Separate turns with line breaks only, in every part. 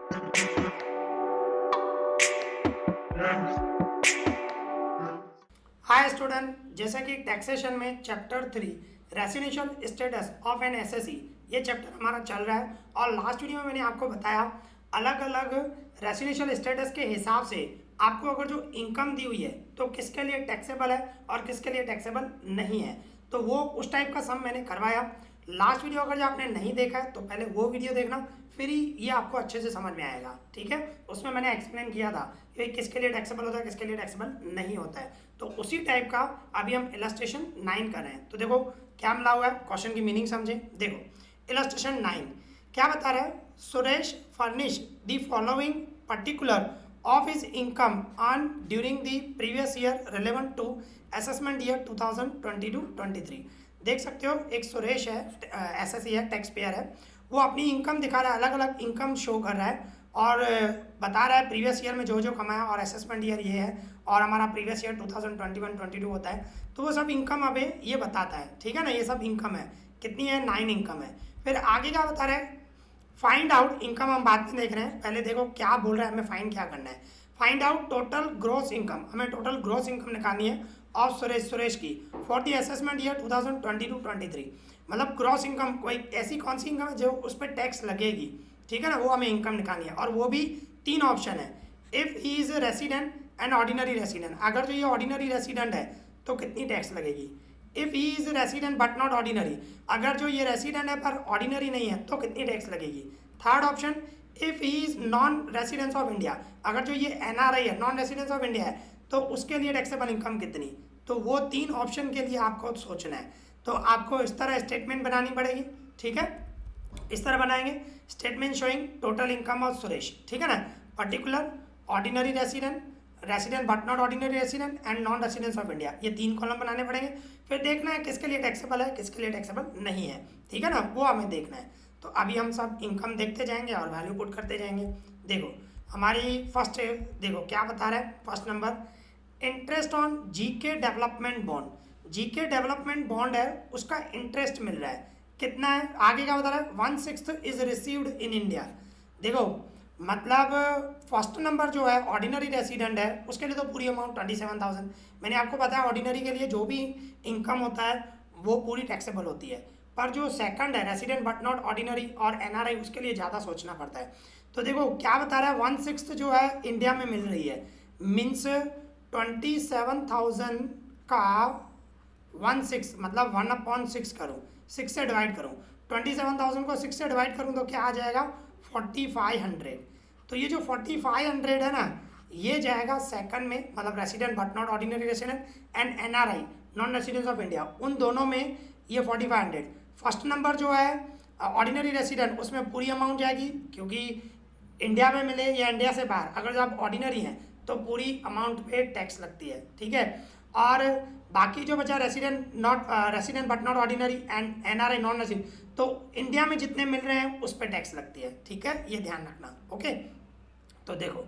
Hi student, जैसा कि taxation में chapter 3 residential status of an assessee ये चैप्टर हमारा चल रहा है। और लास्ट वीडियो में मैंने आपको बताया अलग अलग रेसिडेंशियल स्टेटस के हिसाब से आपको अगर जो इनकम दी हुई है तो किसके लिए टैक्सेबल है और किसके लिए टैक्सेबल नहीं है, तो वो उस टाइप का सम मैंने करवाया। लास्ट वीडियो अगर जो आपने नहीं देखा है तो पहले वो वीडियो देखना, फिर ही ये आपको अच्छे से समझ में आएगा। ठीक है, उसमें मैंने एक्सप्लेन किया था कि किसके लिए टैक्सेबल होता है, किसके लिए टैक्सेबल नहीं होता है। तो उसी टाइप का अभी हम इलस्ट्रेशन 9 कर रहे हैं। तो देखो क्या मिला हुआ है, क्वेश्चन की मीनिंग समझे। देखो इलस्ट्रेशन 9 क्या बता रहा है, Suresh furnish the following particular of his income earn during the previous year relevant to assessment year 2022-23। देख सकते हो एक सुरेश है, एसएससी है, टैक्स पेयर है, वो अपनी इनकम दिखा रहा है, अलग अलग इनकम शो कर रहा है और बता रहा है प्रीवियस ईयर में जो जो कमाया और असेसमेंट ईयर ये है और हमारा प्रीवियस ईयर 2021-22 होता है। तो वो सब इनकम अभी ये बताता है, ठीक है ना, ये सब इनकम है। कितनी है, 9 इनकम है। फिर आगे क्या बता रहा है, फाइंड आउट इनकम हम बाद में देख रहे हैं, पहले देखो क्या बोल रहा है, हमें फाइंड क्या करना है। Find out total gross income, हमें टोटल ग्रॉस इनकम निकालनी है ऑफ सुरेश की फॉर द असेसमेंट ईयर 2022-23। मतलब ग्रॉस इनकम कोई ऐसी कौन सी इनकम है जो उस पर टैक्स लगेगी, ठीक है ना, वो हमें इनकम निकालनी है। और वो भी 3 ऑप्शन है, if he is resident and ordinary resident. अगर जो ये ऑर्डिनरी रेसिडेंट है तो कितनी टैक्स लगेगी। If he is resident but not ordinary, अगर जो ये रेसिडेंट है पर ऑर्डिनरी नहीं है तो कितनी टैक्स लगेगी। Third option, if he is non residence of India, अगर जो ये एनआरआई है, नॉन रेसिडेंस ऑफ इंडिया है, तो उसके लिए टैक्सेबल इनकम कितनी। तो वो 3 ऑप्शन के लिए आपको सोचना है। तो आपको इस तरह स्टेटमेंट बनानी पड़ेगी, ठीक है, इस तरह बनाएंगे statement showing total income of Suresh, ठीक है ना, particular, ordinary resident, resident but not ordinary resident and non residence of India, ये 3 कॉलम बनाने पड़ेंगे। फिर देखना है किसके लिए टैक्सेबल है, किसके लिए टैक्सेबल नहीं है, ठीक है ना, वो हमें देखना है। तो अभी हम सब इनकम देखते जाएंगे और वैल्यू पुट करते जाएंगे। देखो हमारी फर्स्ट, देखो क्या बता रहा है, first number interest on GK development bond. GK development bond है, उसका इंटरेस्ट मिल रहा है, कितना है, आगे क्या बता रहा है, 1/6 इज रिसीव्ड इन इंडिया। देखो मतलब फर्स्ट नंबर जो है ऑर्डिनरी रेसिडेंट है, उसके लिए तो पूरी अमाउंट 27,000। मैंने आपको बताया ऑर्डिनरी के लिए जो भी इनकम होता है वो पूरी टैक्सेबल होती है, पर जो सेकंड है रेसिडेंट बट नॉट ऑर्डिनरी और एनआरआई, उसके लिए ज़्यादा सोचना पड़ता है। तो देखो क्या बता रहा है, 1/6 जो है इंडिया में मिल रही है, मीन्स 27,000 का 1/6 मतलब 1/6 करूँ, 6 से डिवाइड करूँ, 27,000 को 6 से डिवाइड करूँ तो क्या आ जाएगा, 4500। तो ये जो 4500 है ना, ये जाएगा सेकंड में, मतलब resident but not ordinary resident and NRI non residence of India, उन दोनों में ये 4500। फर्स्ट नंबर जो है ऑर्डिनरी रेसिडेंट, उसमें पूरी अमाउंट जाएगी क्योंकि इंडिया में मिले या इंडिया से बाहर, अगर जो आप ऑर्डिनरी हैं तो पूरी अमाउंट पे टैक्स लगती है, ठीक है। और बाकी जो बचा resident but not ordinary and NRI non resident, तो इंडिया में जितने मिल रहे हैं उस पर टैक्स लगती है, ठीक है, ये ध्यान रखना। ओके, तो देखो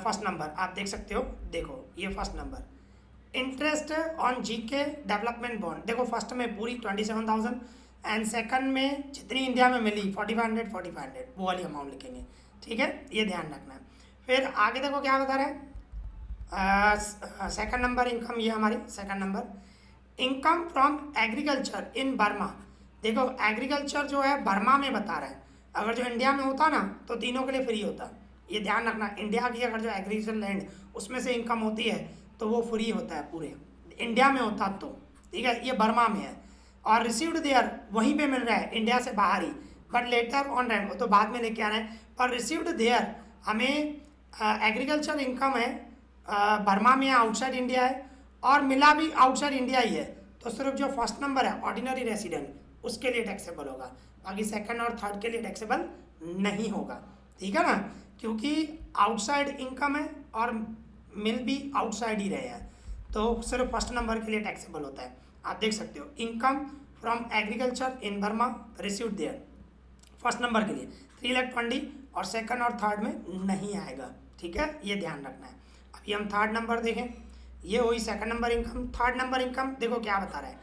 फर्स्ट नंबर आप देख सकते हो, देखो ये first number interest on GK development bond, देखो फर्स्ट में पूरी 27,000 एंड सेकंड में जितनी इंडिया में मिली 4500 वो वाली अमाउंट लिखेंगे, ठीक है, ये ध्यान रखना है। फिर आगे देखो क्या बता रहे हैं, सेकंड नंबर इनकम, ये हमारी second number income from agriculture in Burma. देखो एग्रीकल्चर जो है बर्मा में बता रहा है, अगर जो इंडिया में होता ना तो तीनों के लिए फ्री होता, ये ध्यान रखना। इंडिया की अगर जो एग्रीकल्चर लैंड उसमें से इनकम होती है तो वो फ्री होता है पूरे, इंडिया में होता तो, ठीक है, ये बर्मा में है। और रिसीव्ड देयर वहीं पे मिल रहा है इंडिया से बाहर ही, बट लेटर ऑन रैंड तो बाद में लेके आना है, पर रिसीव्ड देयर हमें एग्रीकल्चर इनकम है बर्मा में, आउटसाइड इंडिया है और मिला भी आउटसाइड इंडिया ही है, तो सिर्फ जो फर्स्ट नंबर है ऑर्डिनरी रेसिडेंट उसके लिए टैक्सेबल होगा, बाकी सेकंड और थर्ड के लिए टैक्सेबल नहीं होगा, ठीक है ना, क्योंकि आउटसाइड इनकम है और मिल भी आउटसाइड ही रहे हैं, तो सिर्फ फर्स्ट नंबर के लिए टैक्सेबल होता है। आप देख सकते हो income from agriculture in Burma received there, first number के लिए 3,20,000 और सेकंड और थर्ड में नहीं आएगा, ठीक है, ये ध्यान रखना है। अभी हम थर्ड नंबर देखें, ये हुई second number income. Third number income देखो क्या बता रहा है,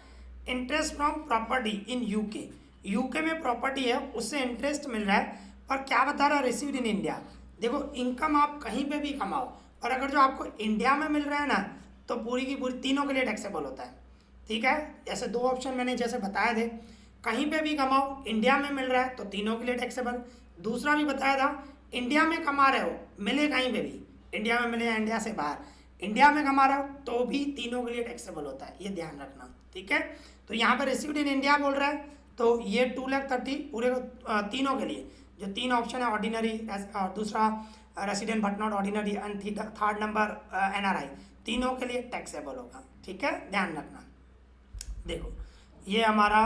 interest from property in UK, UK में प्रॉपर्टी है उससे इंटरेस्ट मिल रहा है पर क्या बता रहा है रिसीव्ड इन इंडिया। देखो इनकम आप कहीं पे भी कमाओ, और अगर जो आपको इंडिया में मिल रहा है ना तो पूरी की पूरी तीनों के लिए टैक्सेबल होता है। ठीक है, ऐसे दो ऑप्शन मैंने जैसे बताए थे, कहीं पे भी कमाओ, इंडिया में मिल रहा है तो तीनों के लिए टैक्सेबल। दूसरा भी बताया था, इंडिया में कमा रहे हो, मिले कहीं पे भी, इंडिया में मिले या इंडिया से बाहर, इंडिया में कमा रहे हो तो भी तीनों के लिए टैक्सेबल होता है, ये ध्यान रखना। ठीक है, तो यहाँ पर रिसीव्ड इन इंडिया बोल रहा है तो ये 2,30,000 पूरे तीनों के लिए, जो तीन ऑप्शन है ऑर्डिनरी और दूसरा resident but not ordinary and third number NRI, तीनों के लिए टैक्सेबल होगा। ठीक है, ध्यान रखना। देखो ये हमारा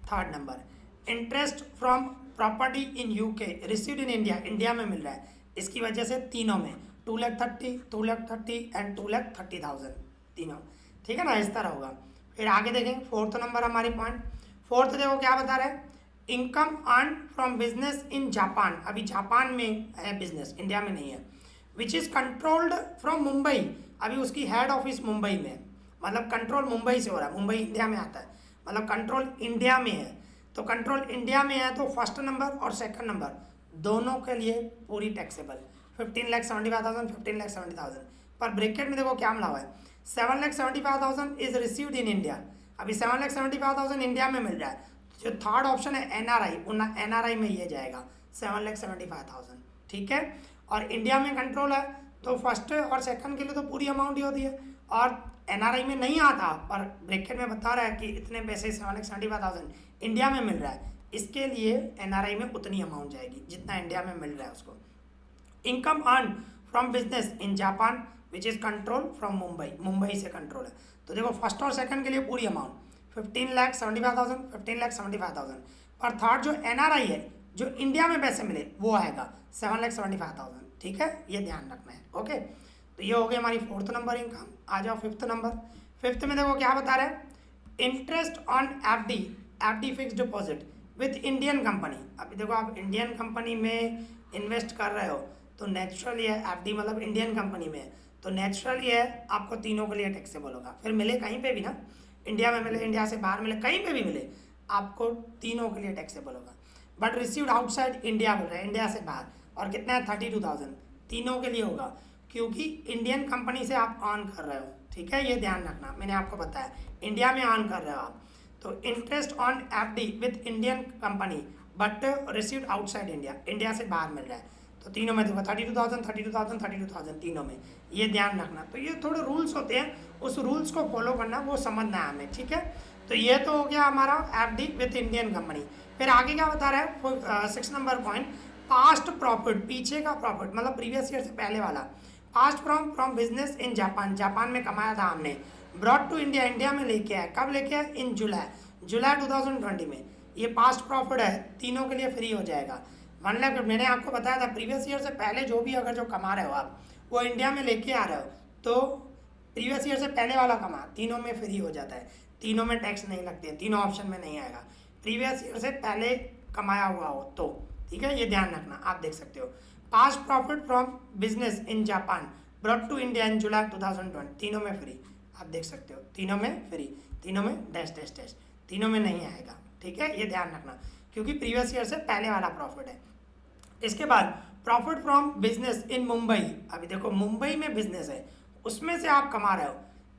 third number, interest from property in UK received in India, India में मिल रहा है, इसकी वजह से तीनों में 2,30,000, 2,30,000 एंड 2,30,000 तीनों। ठीक है ना, इस तरह होगा। फिर आगे देखें, फोर्थ नंबर हमारी पॉइंट, फोर्थ देखो क्या बता रहे हैं, income earn from business in Japan, अभी जापान में है बिजनेस, इंडिया में नहीं है, which is controlled from Mumbai, अभी उसकी हेड ऑफिस मुंबई में है, मतलब कंट्रोल मुंबई से हो रहा है, मुंबई इंडिया में आता है, मतलब कंट्रोल इंडिया में है। तो कंट्रोल इंडिया में है तो फर्स्ट नंबर और सेकंड नंबर दोनों के लिए पूरी टैक्सेबल, 15,75,000, 15,70,000। पर ब्रैकेट में देखो क्या मिला हुआ है, 7,75,000 इज रिसीव्ड इन इंडिया, अभी 7,75,000 इंडिया में मिल रहा है, जो थर्ड ऑप्शन है एनआरआई, एनआरआई में ये जाएगा 7,75,000। ठीक है, और इंडिया में कंट्रोल है तो फर्स्ट और सेकंड के लिए तो पूरी अमाउंट ही होती है, और एनआरआई में नहीं आता पर ब्रैकेट में बता रहा है कि इतने पैसे 7,75,000 इंडिया में मिल रहा है, इसके लिए एनआरआई में उतनी अमाउंट जाएगी जितना इंडिया में मिल रहा है उसको। Income earn from business in Japan which is control from Mumbai, Mumbai से कंट्रोल है, तो देखो फर्स्ट और सेकंड के लिए पूरी अमाउंट 15,75,000, 15,75,000, पर थर्ड जो एनआरआई है, जो इंडिया में पैसे मिले वो आएगा 7,75,000। ठीक है, ये ध्यान रखना है। ओके, तो ये हो गई हमारी फोर्थ नंबर इनकम। आ जाओ फिफ्थ नंबर, फिफ्थ में देखो क्या बता रहे हैं, interest on FD, FD fix deposit with Indian company, अभी देखो आप इंडियन कंपनी में इन्वेस्ट कर रहे हो तो नेचुरली है, एफडी मतलब इंडियन कंपनी में है तो नेचुरली है आपको तीनों के लिए टैक्सेबल होगा, फिर मिले कहीं पे भी ना, इंडिया में मिले, इंडिया से बाहर मिले, कहीं पे भी मिले, आपको तीनों के लिए टैक्सेबल होगा। बट रिसीव्ड आउटसाइड इंडिया बोल रहे हैं, इंडिया से बाहर, और कितना है 32,000, तीनों के लिए होगा क्योंकि इंडियन कंपनी से आप अर्न कर रहे हो। ठीक है, ये ध्यान रखना, मैंने आपको बताया इंडिया में अर्न कर रहे हो आप, तो interest on FD with Indian company but received outside India, India से बाहर मिल रहा है, तो तीनों में देखो 32,000, 32,000, 32,000 तीनों में, ये ध्यान रखना। तो ये थोड़े रूल्स होते हैं, उस रूल्स को फॉलो करना, वो समझना है हमें। ठीक है, तो ये तो हो गया हमारा एफडी विथ इंडियन कंपनी। फिर आगे क्या बता रहा है 6 नंबर पॉइंट, पास्ट प्रॉफिट, पीछे का प्रॉफिट मतलब प्रीवियस ईयर से पहले वाला, past from business in Japan, Japan में कमाया था हमने, ब्रॉड टू इंडिया, इंडिया में लेके आए, कब लेके आए, इन जुलाई 2020 में, ये पास्ट प्रॉफिट है, तीनों के लिए फ्री हो जाएगा। 1 लाख, मैंने आपको बताया था प्रीवियस ईयर से पहले जो भी अगर जो कमा रहे हो आप वो इंडिया में लेके आ रहे हो तो प्रीवियस ईयर से पहले वाला कमा तीनों में फ्री हो जाता है, तीनों में टैक्स नहीं लगती है, तीनों ऑप्शन में नहीं आएगा, प्रीवियस ईयर से पहले कमाया हुआ हो तो। ठीक है, ये ध्यान रखना, आप देख सकते हो past profit from business in Japan brought to India in July 2020, तीनों में फ्री, आप देख सकते हो तीनों में फ्री, तीनों में डैश डैश डैश, तीनों में नहीं आएगा। ठीक है, ये ध्यान रखना क्योंकि प्रीवियस ईयर से पहले वाला प्रॉफिट है। इसके बाद प्रॉफिट फ्रॉम बिजनेस इन मुंबई, अभी देखो मुंबई में बिजनेस है उसमें से आप कमा रहे हो,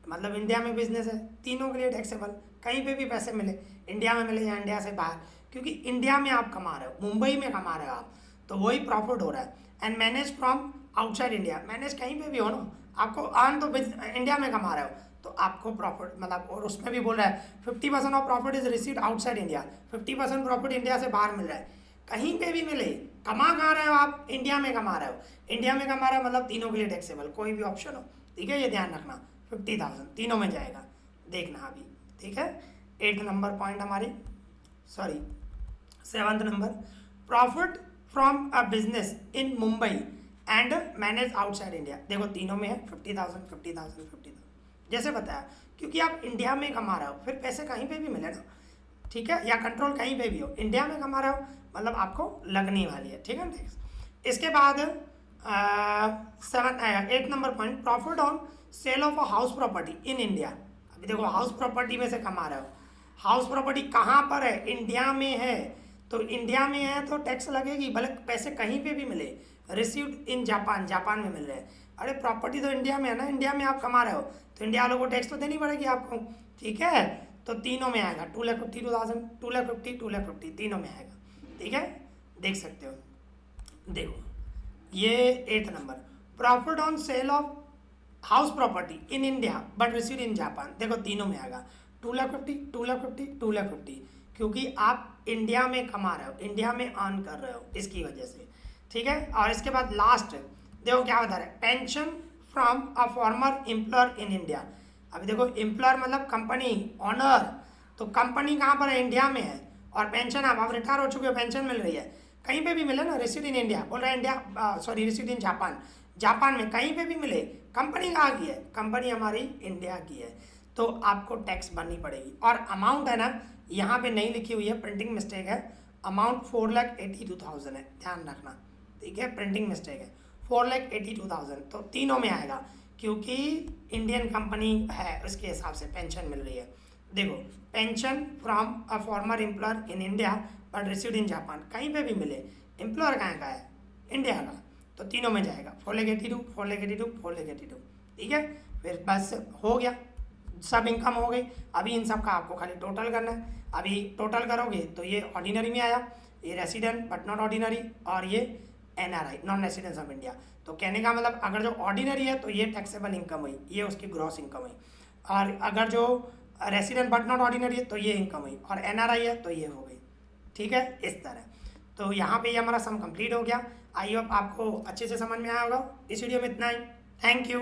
मतलब इंडिया में बिजनेस है, तीनों के लिए टैक्सेबल, कहीं पे भी पैसे मिले, इंडिया में मिले या इंडिया से बाहर, क्योंकि इंडिया में आप कमा रहे हो, मुंबई में कमा रहे हो आप, तो वही प्रॉफिट हो रहा है। And manage from outside India, manage कहीं पे भी हो ना, आपको अर्न तो इंडिया में कमा रहे हो तो आपको प्रॉफिट मतलब, और उसमें भी बोल रहा है 50% of profit is received outside India, 50% profit India से बाहर मिल रहा है, कहीं पे भी मिले, कमा कहाँ रहे हो आप, इंडिया में कमा रहे हो, इंडिया में कमा रहे हो मतलब तीनों के लिए टैक्सेबल, कोई भी ऑप्शन हो। ठीक है, ये ध्यान रखना 50,000 तीनों में जाएगा, देखना अभी। ठीक है, 8 नंबर पॉइंट हमारी, sorry 7th number, profit from a business in Mumbai and manage outside India, देखो तीनों में है 50,000 50,000 50,000, जैसे बताया क्योंकि आप इंडिया में कमा रहे हो फिर पैसे कहीं पे भी मिले ना। ठीक है, या कंट्रोल कहीं पे भी हो, इंडिया में कमा रहे हो मतलब आपको लगने वाली है। ठीक है, नेक्स्ट इसके बाद 8 number point, profit on sale of a house property in India, अभी देखो हाउस प्रॉपर्टी में से कमा रहे हो, हाउस प्रॉपर्टी कहाँ पर है, इंडिया में है, तो इंडिया में है तो टैक्स लगेगी, भले पैसे कहीं पे भी मिले। रिसीव्ड इन जापान, जापान में मिल रहे हैं, अरे प्रॉपर्टी तो इंडिया में है ना, इंडिया में आप कमा रहे हो तो इंडिया वालों को टैक्स तो देनी पड़ेगी आपको, ठीक है। तो तीनों में आएगा 2,52,000, 2,50,000, 2,50,000 तीनों में आएगा, ठीक है, देख सकते हो। देखो ये 8 number, profit on sale of house property in India but receive in Japan, देखो तीनों में आएगा 2,50,000, 2,50,000, 2,50,000, क्योंकि आप इंडिया में कमा रहे हो, इंडिया में अर्न कर रहे हो, इसकी वजह से, ठीक है। और इसके बाद लास्ट देखो क्या बता रहा है, pension from a former employer in India. अभी देखो एम्प्लॉयर मतलब कंपनी ऑनर, तो कंपनी कहाँ पर है, इंडिया में है, और पेंशन आप रिटायर हो चुके हो, पेंशन मिल रही है, कहीं पे भी मिले ना, रिसीव इन इंडिया बोल रहा है, India sorry receive in Japan, Japan में कहीं पे भी मिले, कंपनी कहाँ की है, कंपनी हमारी इंडिया की है, तो आपको टैक्स भरनी पड़ेगी। और अमाउंट है ना, यहाँ पे नहीं लिखी हुई है, प्रिंटिंग मिस्टेक है, अमाउंट 4,82,000 है, ध्यान रखना, ठीक है, प्रिंटिंग मिस्टेक है, 4,82,000, तो तीनों में आएगा क्योंकि इंडियन कंपनी है, उसके हिसाब से पेंशन मिल रही है। देखो pension from a former employer in India but received in Japan, कहीं पे भी मिले, एम्प्लॉयर कहाँ का है, इंडिया का, तो तीनों में जाएगा 4,82,000, 4,82,000, 4,82,000, ठीक है। फिर बस हो गया, सब इनकम हो गई। अभी इन सब का आपको खाली टोटल करना है, अभी टोटल करोगे तो ये ऑर्डिनरी में आया, ये रेसिडेंट बट नॉट ऑर्डिनरी, और ये NRI non residence of India. तो कहने का मतलब अगर जो ऑर्डिनरी है तो ये टैक्सेबल इनकम हुई, ये उसकी ग्रॉस इनकम हुई, और अगर जो रेसिडेंट बट नॉट ऑर्डिनरी है तो ये इनकम हुई, और एनआरआई है तो ये हो गई, ठीक है, इस तरह। तो यहाँ पे ये हमारा सम कंप्लीट हो गया। आई होप आपको अच्छे से समझ में आया होगा। इस वीडियो में इतना ही, थैंक यू।